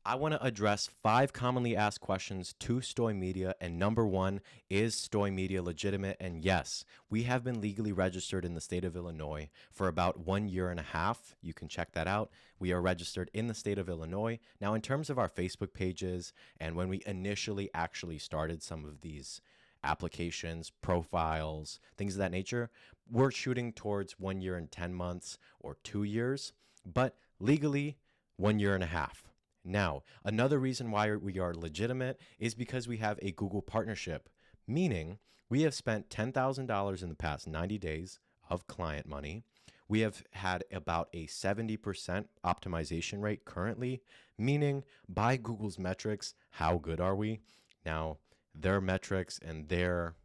I want to address 5 commonly asked questions to Stoymedia, and number 1, is Stoymedia legitimate? And yes, we have been legally registered in the state of Illinois for about 1 year and a half. You can check that out. We are registered in the state of Illinois. Now, in terms of our Facebook pages, and when we initially actually started some of these applications, profiles, things of that nature, we're shooting towards 1 year and 10 months or 2 years, but legally 1 year and a half. Now, another reason why we are legitimate is because we have a Google partnership, meaning we have spent $10,000 in the past 90 days of client money. We have had about a 70% optimization rate currently, meaning by Google's metrics, how good are we? Now, their metrics and their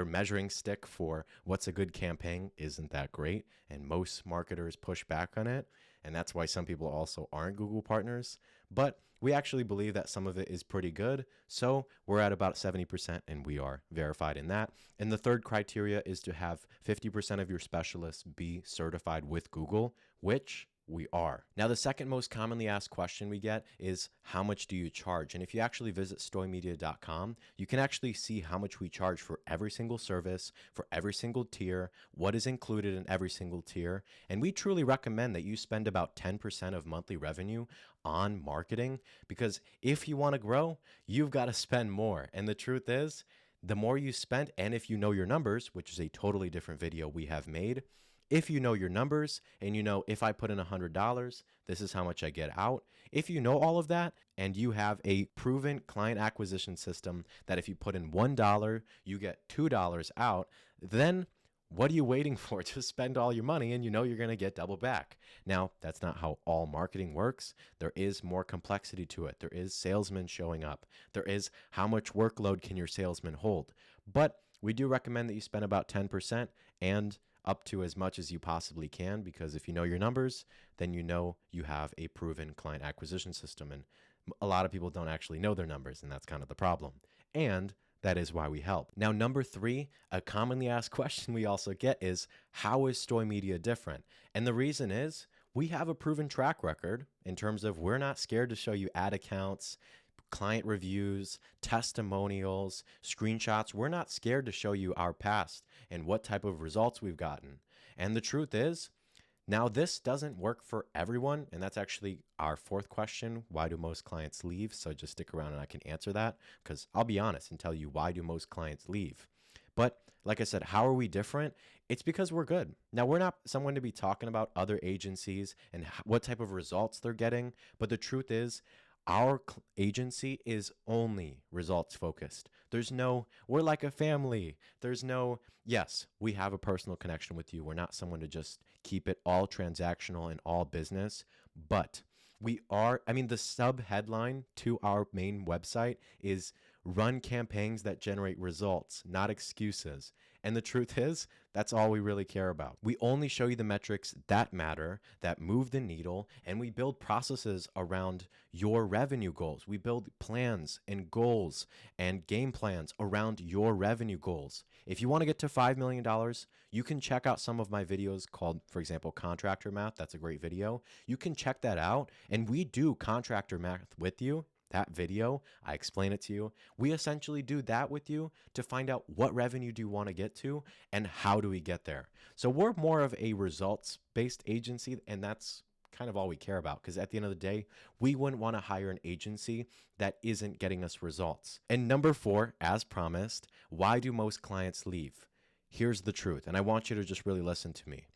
measuring stick for what's a good campaign isn't that great, and most marketers push back on it, and that's why some people also aren't Google partners. But we actually believe that some of it is pretty good, so we're at about 70%, and we are verified in that. And the third criteria is to have 50% of your specialists be certified with Google, which we are. Now, the second most commonly asked question we get is, how much do you charge? And if you actually visit stoymedia.com, you can actually see how much we charge for every single service, for every single tier, what is included in every single tier. And we truly recommend that you spend about 10% of monthly revenue on marketing, because if you want to grow, you've got to spend more. And the truth is, the more you spend, and if you know your numbers, which is a totally different video we have made, if you know your numbers and you know, if I put in $100, this is how much I get out. If you know all of that and you have a proven client acquisition system that if you put in $1, you get $2 out, then what are you waiting for? Just spend all your money and you know you're going to get double back. Now, that's not how all marketing works. There is more complexity to it. There is salesmen showing up. There is how much workload can your salesman hold. But we do recommend that you spend about 10% and up to as much as you possibly can, because if you know your numbers, then you know you have a proven client acquisition system. And a lot of people don't actually know their numbers, and that's kind of the problem. And that is why we help. Now, number 3, a commonly asked question we also get is, how is Stoymedia different? And the reason is, we have a proven track record in terms of we're not scared to show you ad accounts, client reviews, testimonials, screenshots. We're not scared to show you our past and what type of results we've gotten. And the truth is, now this doesn't work for everyone. And that's actually our 4th question. Why do most clients leave? So just stick around and I can answer that, because I'll be honest and tell you why do most clients leave. But like I said, how are we different? It's because we're good. Now, we're not someone to be talking about other agencies and what type of results they're getting. But the truth is, our agency is only results focused. There's no, we're like a family. There's no, yes, we have a personal connection with you. We're not someone to just keep it all transactional and all business, but we are, the sub headline to our main website is run campaigns that generate results, not excuses. And the truth is, that's all we really care about. We only show you the metrics that matter, that move the needle, and we build processes around your revenue goals. We build plans and goals and game plans around your revenue goals. If you want to get to $5 million, you can check out some of my videos called, for example, Contractor Math. That's a great video. You can check that out, and we do contractor math with you. That video, I explain it to you. We essentially do that with you to find out what revenue do you want to get to and how do we get there. So we're more of a results-based agency, and that's kind of all we care about, because at the end of the day, we wouldn't want to hire an agency that isn't getting us results. And number 4, as promised, why do most clients leave? Here's the truth, and I want you to just really listen to me.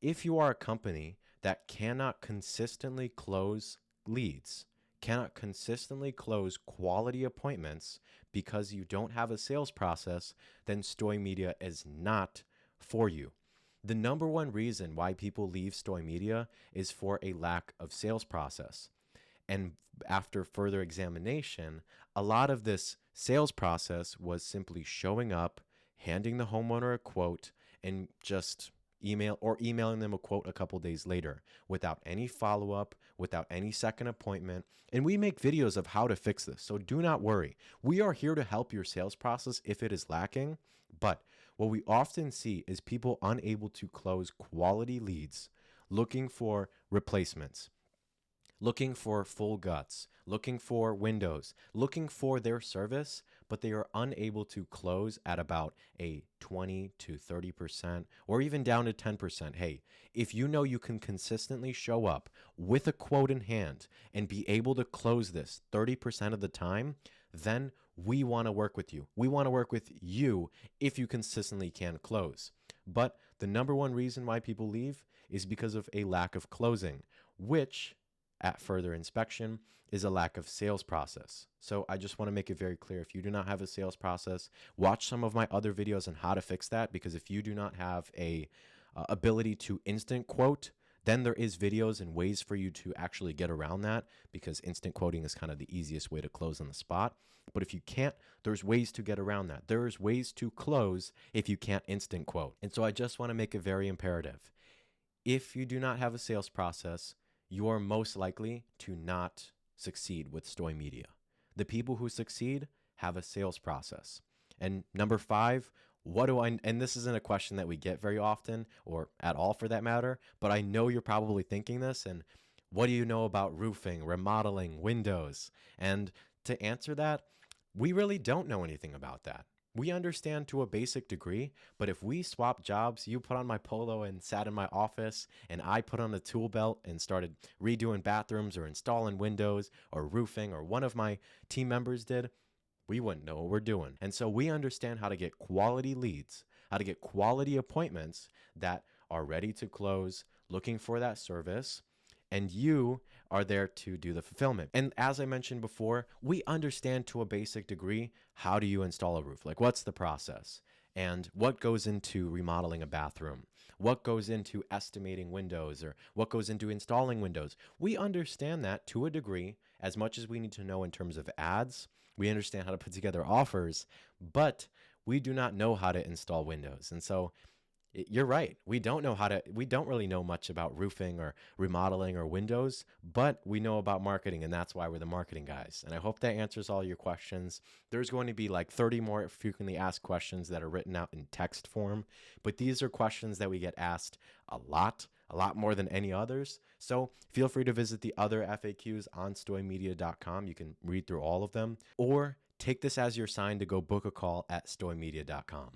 If you are a company that cannot consistently close leads, cannot consistently close quality appointments because you don't have a sales process, then Stoymedia is not for you. The number one reason why people leave Stoymedia is for a lack of sales process. And after further examination, a lot of this sales process was simply showing up, handing the homeowner a quote, and just emailing them a quote a couple days later without any follow-up, without any second appointment. And we make videos of how to fix this. So do not worry. We are here to help your sales process if it is lacking. But what we often see is people unable to close quality leads looking for replacements. looking for full guts, looking for windows, looking for their service, but they are unable to close at about a 20 to 30% or even down to 10%. Hey, if you know you can consistently show up with a quote in hand and be able to close this 30% of the time, then we want to work with you. We want to work with you if you consistently can close. But the number one reason why people leave is because of a lack of closing, which at further inspection is a lack of sales process. So I just want to make it very clear, if you do not have a sales process, watch some of my other videos on how to fix that, because if you do not have a ability to instant quote, then there is videos and ways for you to actually get around that, because instant quoting is kind of the easiest way to close on the spot. But if you can't, there's ways to get around that. There's ways to close if you can't instant quote. And so I just want to make it very imperative. If you do not have a sales process, you are most likely to not succeed with Stoymedia. The people who succeed have a sales process. And number 5, and this isn't a question that we get very often or at all for that matter, but I know you're probably thinking this, and what do you know about roofing, remodeling, windows? And to answer that, we really don't know anything about that. We understand to a basic degree, but if we swap jobs, you put on my polo and sat in my office, and I put on a tool belt and started redoing bathrooms or installing windows or roofing, or one of my team members did, we wouldn't know what we're doing. And so we understand how to get quality leads, how to get quality appointments that are ready to close, looking for that service, and you are there to do the fulfillment. And as I mentioned before, we understand to a basic degree, how do you install a roof? Like, what's the process? And what goes into remodeling a bathroom? What goes into estimating windows, or what goes into installing windows? We understand that to a degree, as much as we need to know in terms of ads. We understand how to put together offers, but we do not know how to install windows. And so you're right. We don't really know much about roofing or remodeling or windows, but we know about marketing, and that's why we're the marketing guys. And I hope that answers all your questions. There's going to be like 30 more frequently asked questions that are written out in text form, but these are questions that we get asked a lot more than any others. So feel free to visit the other FAQs on stoymedia.com. You can read through all of them, or take this as your sign to go book a call at stoymedia.com.